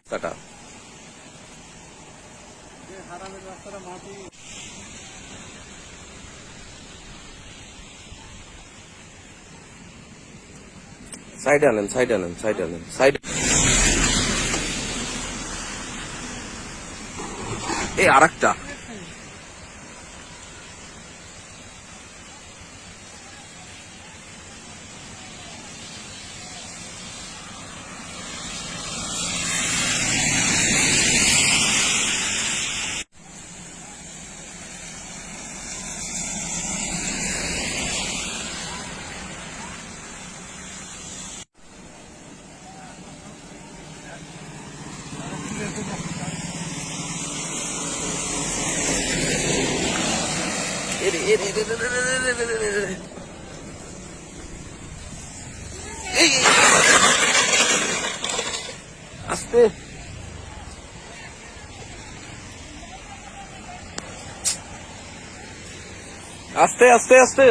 Tata. সাইডে আনেন, সাইডে আনেন, সাইডে আনেন, সাইডে। এই আরেকটা আস্তে আস্তে আস্তে আস্তে।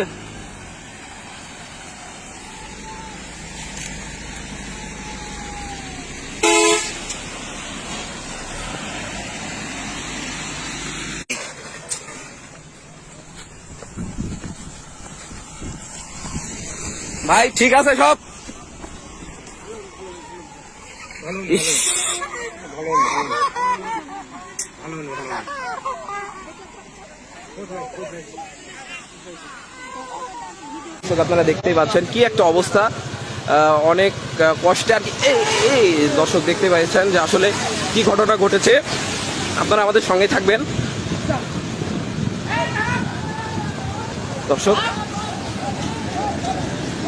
ভাই ঠিক আছে সব। আপনারা দেখতেই পাচ্ছেন কি একটা অবস্থা, অনেক কষ্টে আর কি। এই দর্শক দেখতে পাচ্ছেন যে আসলে কি ঘটনা ঘটেছে। আপনারা আমাদের সঙ্গে থাকবেন দর্শক।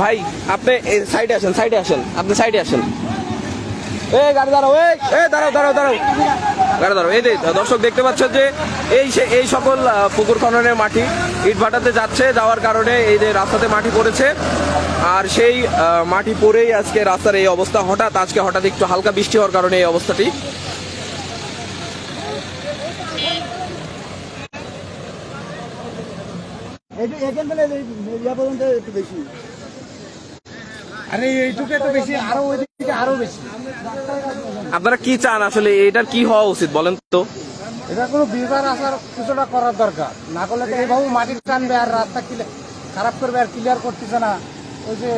ভাই আপনি সাইডে আসেন, সাইডে আসেন, আপনি সাইডে আসেন। এই গাড়ি দাঁড়াও, এই দাঁড়াও দাঁড়াও দাঁড়াও, গাড়ি দাঁড়াও। এই দর্শক দেখতে পাচ্ছেন যে এই সকল পুকুর খননের মাটি ইটভাটাতে যাচ্ছে, যাওয়ার কারণে এই যে রাস্তাতে মাটি পড়েছে। আর সেই মাটি পড়েই আজকে রাস্তার এই অবস্থা। আজকে হঠাৎ একটু হালকা বৃষ্টি হওয়ার কারণে এই অবস্থাটি। একটু বেশি, আরে এইটুকু তো বেশি, আরো ওইদিকে আরো বেশি। আপনারা কি চান আসলে, এটার কি হওয়া উচিত বলেন তো? এটা কোনো বিচার আসার কিছুটা করার দরকার, না করলে তো এইভাবে মাটি টানবে আর রাস্তা খারাপ করবে আর ক্লিয়ার করতেছে না। ওই যে